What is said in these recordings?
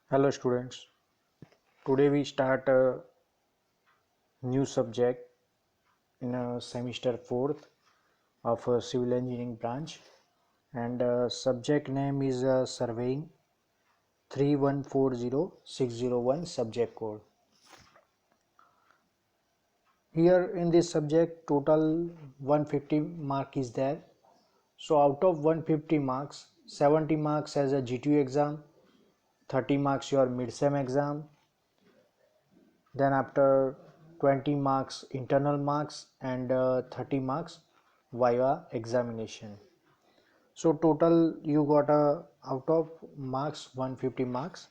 Hello students, today we start a new subject in semester 4th of civil engineering branch, and subject name is surveying 3140601 subject code. Here in this subject total 150 mark is there. So out of 150 marks, 70 marks as a GTU exam, 30 marks your mid-sem exam, then after 20 marks internal marks and 30 marks viva examination. So total you got a out of marks 150 marks.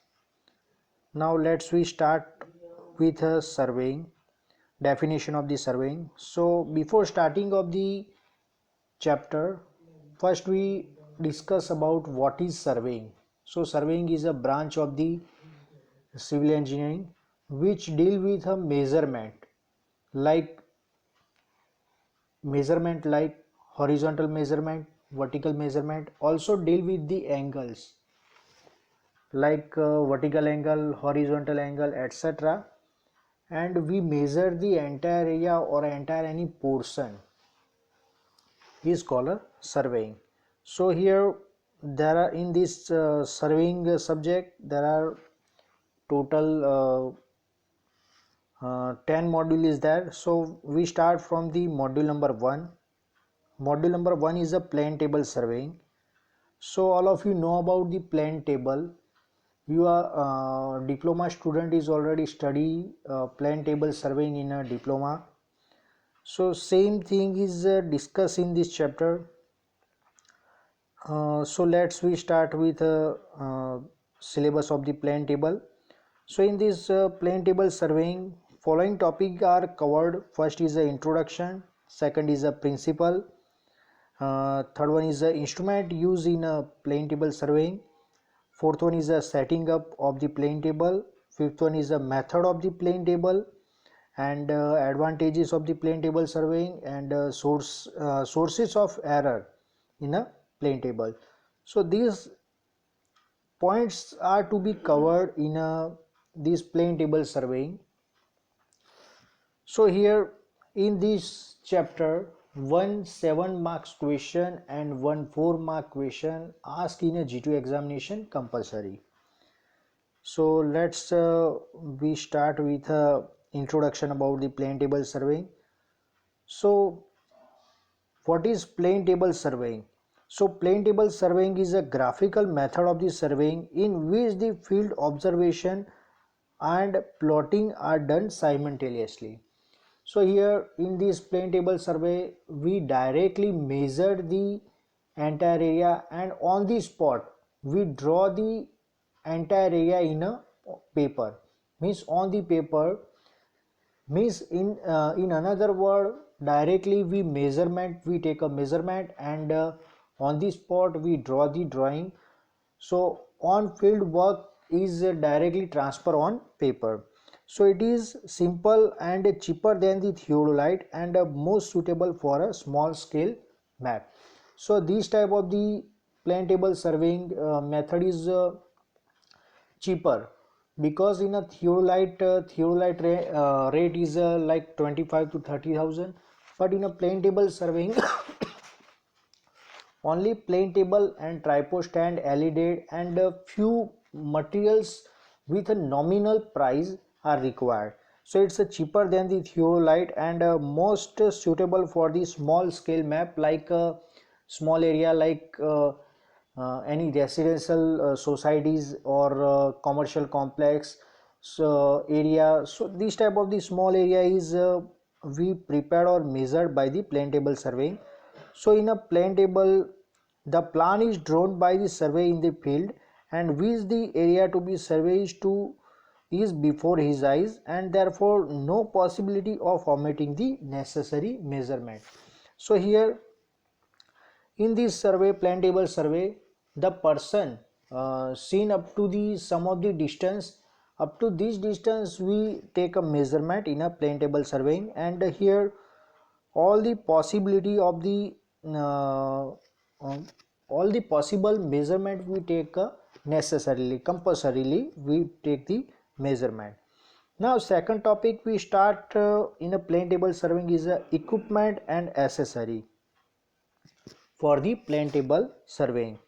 Now let's we start with a surveying, definition of the surveying. So before starting of the chapter, first we discuss about what is surveying. So surveying is a branch of the civil engineering which deal with a like measurement like horizontal measurement, vertical measurement, also deal with the angles like vertical angle, horizontal angle, etc. And we measure the entire area or entire any portion is called a surveying. So here there are in this surveying subject there are total 10 module is there. So we start from the module number 1. Module number 1 is a plane table surveying. So all of you know about the plane table. You are diploma student is already study plane table surveying in a diploma. So same thing is discussed in this chapter. So let's we start with syllabus of the plane table. So in this plane table surveying, following topic are covered. First is the introduction, second is the principle, third one is the instrument used in a plane table surveying, fourth one is the setting up of the plane table, fifth one is the method of the plane table, and advantages of the plane table surveying, and sources of error in a plane table. So these points are to be covered in this plane table surveying. So here in this chapter, one 7 marks question and one 4 mark question asked in a G2 examination compulsory. So let's we start with introduction about the plane table surveying. So what is plane table surveying? So plane table surveying is a graphical method of the surveying in which the field observation and plotting are done simultaneously. So here in this plane table survey, we directly measure the entire area, and on the spot we draw the entire area in a paper. Means on the paper, means in another word, directly we take a measurement, and on the spot we draw the drawing. So on field work is directly transfer on paper. So it is simple and cheaper than the theodolite, and most suitable for a small scale map. So this type of the plane table surveying method is cheaper, because in a theodolite rate is like 25 to 30,000, but in a plane table surveying only plane table and tripod stand, LED, and a few materials with a nominal price are required. So it's cheaper than the theodolite, and most suitable for the small scale map, like small area like any residential societies or commercial complex so area. So this type of the small area is we prepared or measured by the plane table surveying. So in a plane table, the plan is drawn by the survey in the field, and which the area to be surveyed to is before his eyes, and therefore no possibility of omitting the necessary measurement. So here in this survey, plane table survey, the person seen up to the some of the distance, up to this distance we take a measurement in a plane table surveying, and here all the possibility of the uh, all the possible measurement we take necessarily, compulsorily we take the measurement. Now second topic we start in a plane table surveying is equipment and accessory for the plane table surveying.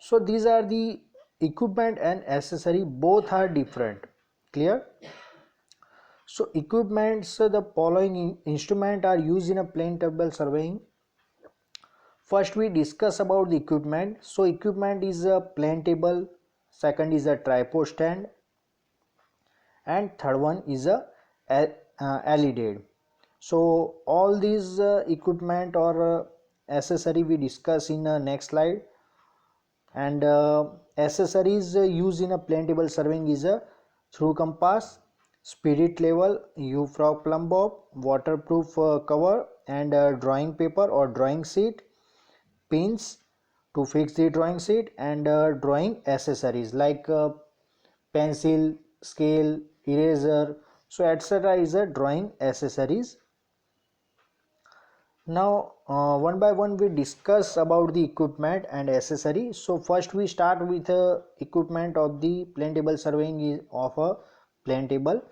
So these are the equipment and accessory, both are different. Clear? So equipments, the following instrument are used in a plane table surveying. First we discuss about the equipment. So equipment is a plane table, second is a tripod stand, and third one is a LED. So all these equipment or accessory we discuss in the next slide. And accessories used in a plane table surveying is a through compass, spirit level, U-frog plumb bob, waterproof cover, and drawing paper or drawing sheet, pins to fix the drawing sheet, and drawing accessories like pencil, scale, eraser, so etc. is a drawing accessories. Now one by one we discuss about the equipment and accessory. So first we start with equipment of the plane table surveying is of a plane table.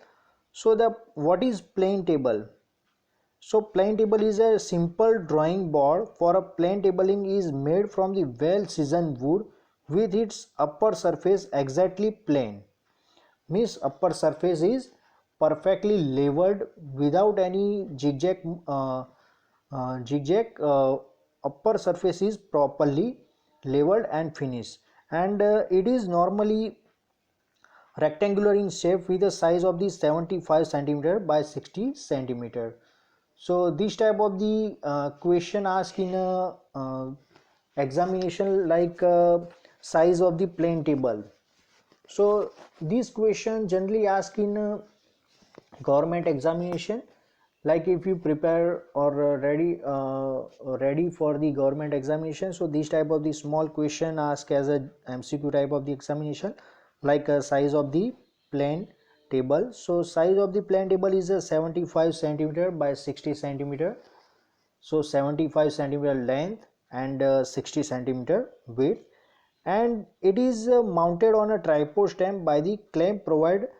So the what is plane table? So plane table is a simple drawing board for a plane tabling is made from the well seasoned wood with its upper surface exactly plane. Means upper surface is perfectly leveled without any zigzag. Upper surface is properly leveled and finished, and it is normally rectangular in shape with a size of the 75 centimeter by 60 centimeter. So this type of the question asked in a examination like size of the plane table. So this question generally asked in government examination, like if you prepare or ready for the government examination. So this type of the small question asked as a MCQ type of the examination, like a size of the plane table. So size of the plane table is a 75 centimeter by 60 centimeter. So 75 centimeter length and 60 centimeter width, and it is mounted on a tripod stand by the clamp provided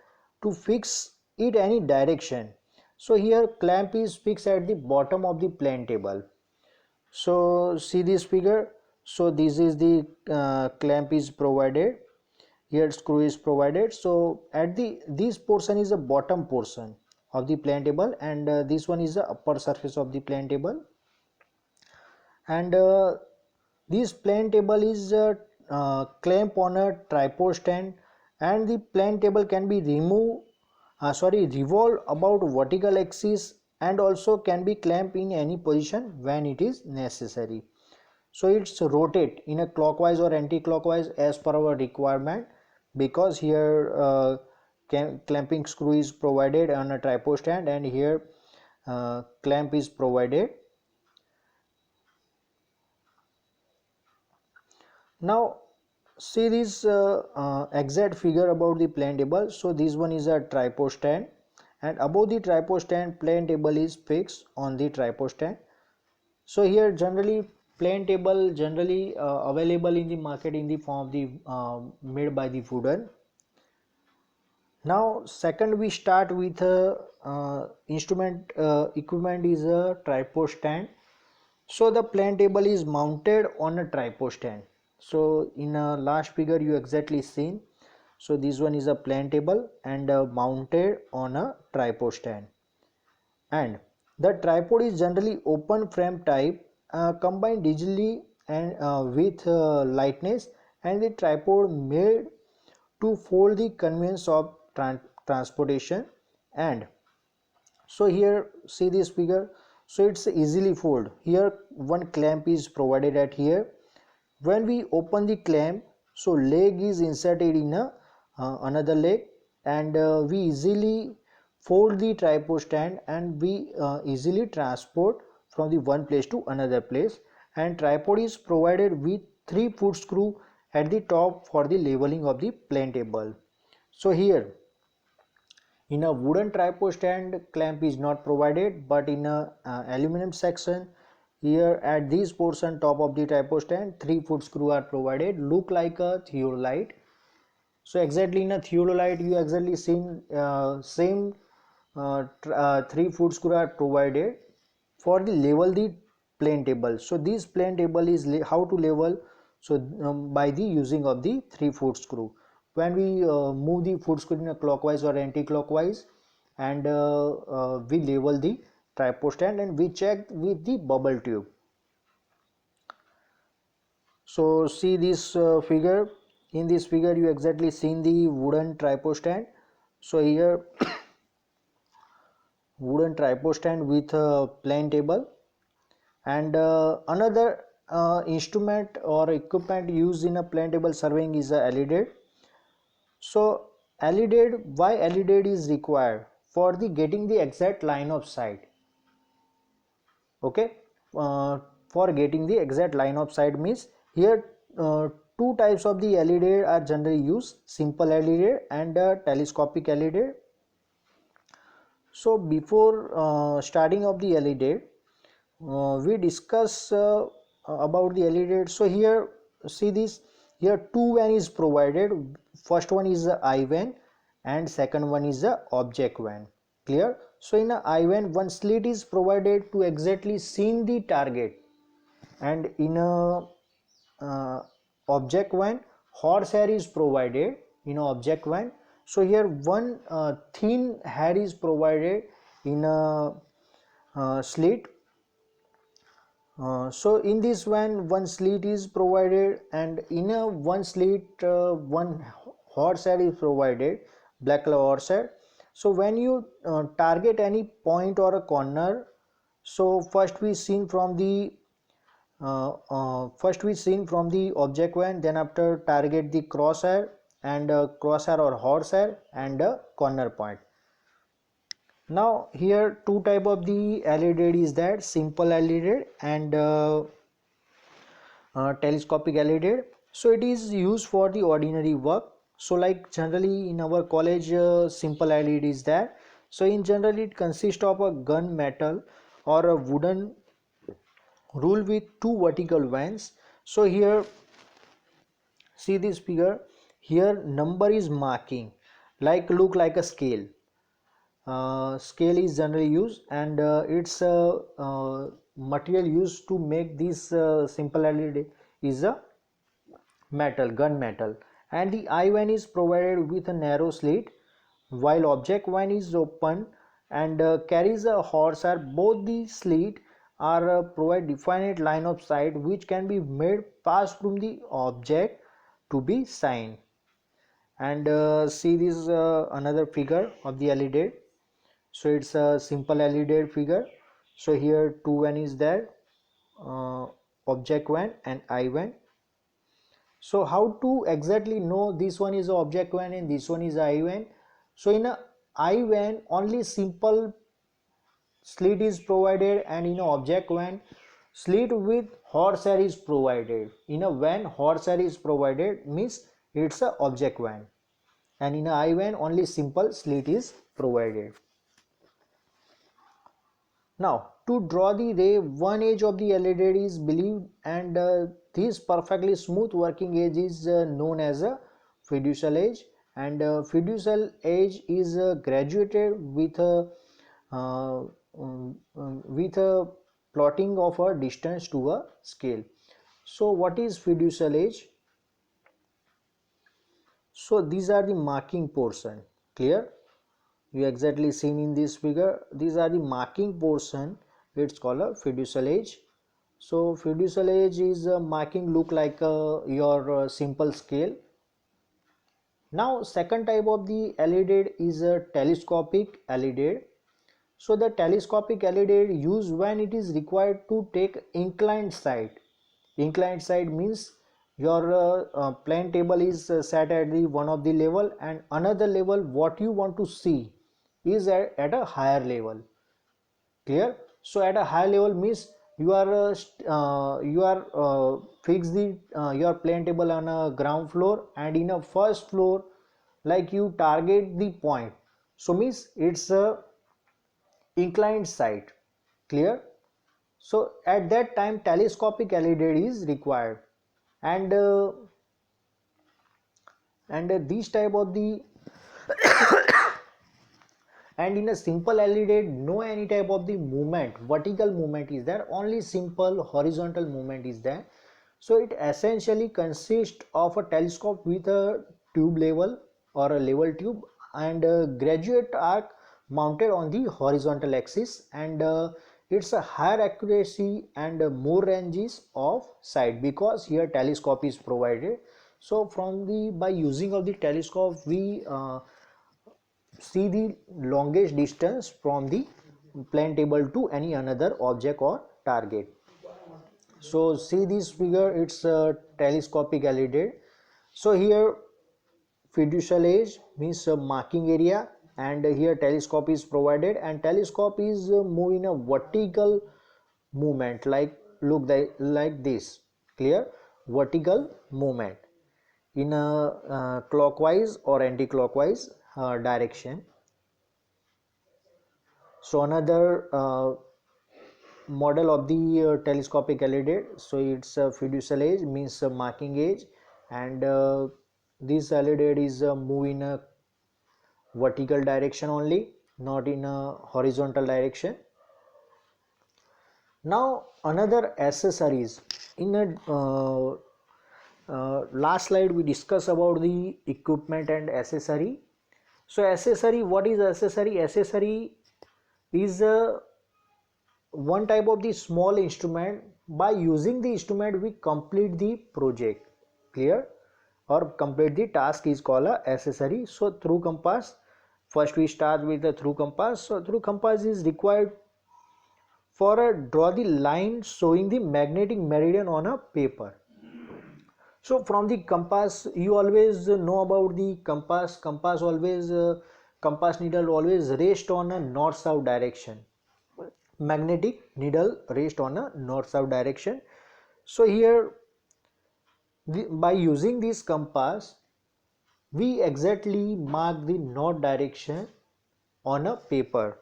to fix it any direction. So here clamp is fixed at the bottom of the plane table. So see this figure. So this is the clamp is provided. Here screw is provided. So at the this portion is the bottom portion of the plane table, and this one is the upper surface of the plane table. And this plane table is clamp on a tripod stand, and the plane table can be revolved about vertical axis, and also can be clamped in any position when it is necessary. So it's rotate in a clockwise or anti-clockwise as per our requirement, because here clamping screw is provided on a tripod stand, and here clamp is provided. Now see this exact figure about the plane table. So this one is a tripod stand, and above the tripod stand plane table is fixed on the tripod stand. So here generally plane table generally available in the market in the form of the made by the wooden. Now second we start with instrument equipment is a tripod stand. So the plane table is mounted on a tripod stand. So in a last figure you exactly seen. So this one is a plane table and mounted on a tripod stand, and the tripod is generally open frame type, combined digitally and with lightness, and the tripod made to fold the conveyance of transportation. And so here see this figure. So it's easily fold. Here one clamp is provided at here. When we open the clamp, so leg is inserted in a another leg, and we easily fold the tripod stand, and we easily transport from the one place to another place. And tripod is provided with 3-foot screw at the top for the leveling of the plane table. So here in a wooden tripod stand clamp is not provided, but in a aluminum section Here at this portion top of the tripod stand, 3 foot screw are provided, look like a theodolite. So exactly in a theodolite you exactly seen same 3 foot screw are provided for the level the plane table. So this plane table is how to level, so by the using of the 3 foot screw. When we move the foot screw in a clockwise or anti-clockwise, and we level the tripod stand, and we check with the bubble tube. So see this figure. In this figure you exactly seen the wooden tripod stand. So here wooden tripod stand with a plane table, and another instrument or equipment used in a plane table surveying is a LEDAD. So LEDAD, why LEDAD is required? For the getting the exact line of sight. Okay, for getting the exact line of sight means here two types of the LED are generally used, simple LED and telescopic LED. So before starting of the LED, we discuss about the LED. So here see this, here two van is provided. First one is the I van and second one is the object van. Clear? So in a I van, one slit is provided to exactly seeing the target, and in a object van, horsehair is provided in a object van. So here one thin hair is provided in a slit. So in this one slit is provided, and in a one slit one horsehair is provided, black color horsehair. So when you target any point or a corner, so first we seen from the object van, then after target the crosshair, and crosshair or horsehair, and a corner point. Now here two type of the LED is that, simple LED and telescopic LED. So it is used for the ordinary work. So like generally in our college simple LED is there. So in general it consists of a gun metal or a wooden rule with two vertical vans. So here see this figure, here number is marking like look like a scale. Scale is generally used, and it's material used to make this simple LED is a metal, gun metal, and the eye van is provided with a narrow slit, while object van is open and carries a horsehair. Both the slit are provide definite line of sight which can be made pass from the object to be seen. And see this another figure of the LED. So it's a simple LED figure. So here two van is there, uh, object van and eye van. So how to exactly know this one is a object van and this one is a eye van? So in a eye van only simple slit is provided, and in a object van slit with horsehair is provided. In a van horsehair is provided means it's a object van, and in a eye van only simple slit is provided. Now, to draw the ray, one edge of the LED is believed, and this perfectly smooth working edge is known as a fiducial edge, and fiducial edge is graduated uh, with a plotting of a distance to a scale. So, what is fiducial edge? So, these are the marking portion. Clear? You exactly seen in this figure, these are the marking portion, it's called a fiducial edge. So fiducial edge is marking look like your simple scale. Now second type of the LED is a telescopic LED. So the telescopic LED used when it is required to take inclined sight. Inclined sight means your plane table is set at the one of the level, and another level what you want to see is at a higher level. Clear? So at a high level means you are fix the your plane table on a ground floor, and in a first floor like you target the point, so means it's a inclined sight. Clear? So at that time telescopic LED is required, and these type of the and in a simple LED no any type of the movement, vertical movement is there, only simple horizontal movement is there. So it essentially consists of a telescope with a tube level or a level tube and a graduate arc mounted on the horizontal axis, and it's a higher accuracy and more ranges of sight because here telescope is provided. So from the by using of the telescope we see the longest distance from the plane table to any another object or target. So see this figure, it's a telescopic LED. So here fuselage means a marking area, and here telescope is provided, and telescope is moving a vertical movement, like look like this, clear, vertical movement in a clockwise or anti-clockwise direction. So another model of the telescopic LED, so it's a fuselage means a marking edge, and this LED is move in a vertical direction only, not in a horizontal direction. Now another accessories in a last slide we discuss about the equipment and accessory. So accessory, what is accessory? Accessory is a one type of the small instrument. By using the instrument we complete the project, clear, or complete the task is called a accessory. So through compass, first we start with the through compass. So through compass is required for a draw the line showing the magnetic meridian on a paper. So from the compass you always know about the compass always compass needle always rest on a north south direction, magnetic needle rest on a north south direction. So here by using this compass we exactly mark the north direction on a paper,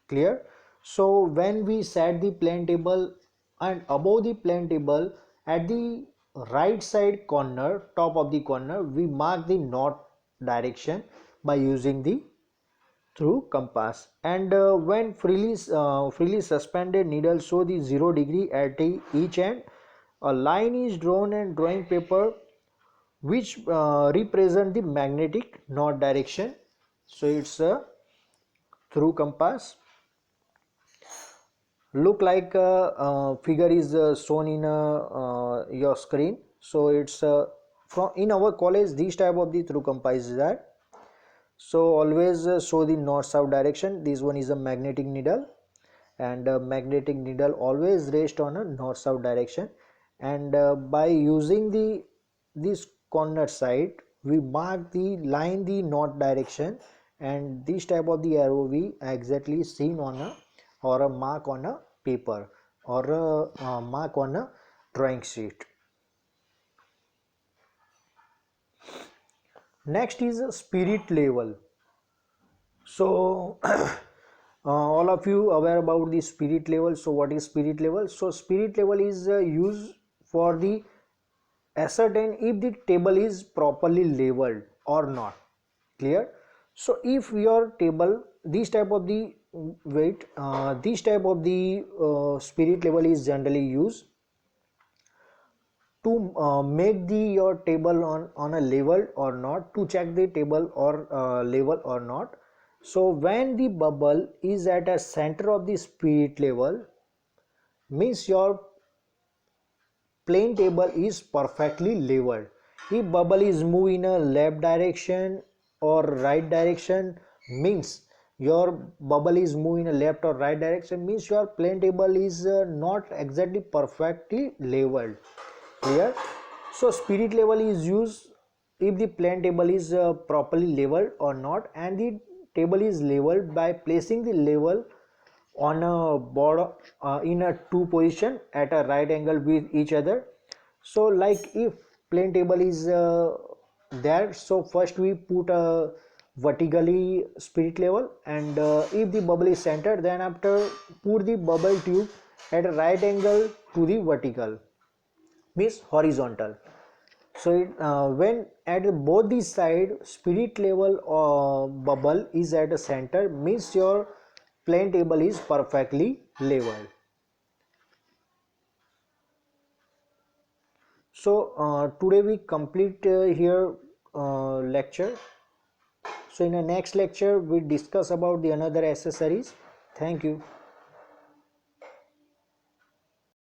clear. So when we set the plane table, and above the plane table at the right side corner, top of the corner, we mark the north direction by using the through compass. And when freely suspended needle show the 0 degree at each end, a line is drawn and drawing paper which represent the magnetic north direction. So it's a through compass. Look like a figure is shown in your screen. So it's from in our college these type of the through compass is that. So always show the north south direction. This one is a magnetic needle, and magnetic needle always rest on a north south direction, and by using the this corner side we mark the line the north direction, and this type of the arrow we exactly seen on a or a mark on a paper or a mark on a drawing sheet. Next is a spirit level. So all of you aware about the spirit level. So what is spirit level? So spirit level is used for the ascertain if the table is properly labeled or not, clear. So if your table this type of the weight this type of the spirit level is generally used to make the your table on a level or not, to check the table or level or not. So when the bubble is at a center of the spirit level means your plane table is perfectly leveled. If bubble is move in a left direction or right direction means your bubble is moving in a left or right direction means your plane table is not exactly perfectly leveled, clear. So spirit level is used if the plane table is properly leveled or not, and the table is leveled by placing the level on a board in a two position at a right angle with each other. So like if plane table is there, so first we put a vertically spirit level, and if the bubble is centered then after put the bubble tube at a right angle to the vertical, means horizontal. So when at both the side spirit level bubble is at the center, means your plane table is perfectly level. So today we complete here lecture. So in the next lecture we discuss about the another accessories. Thank you.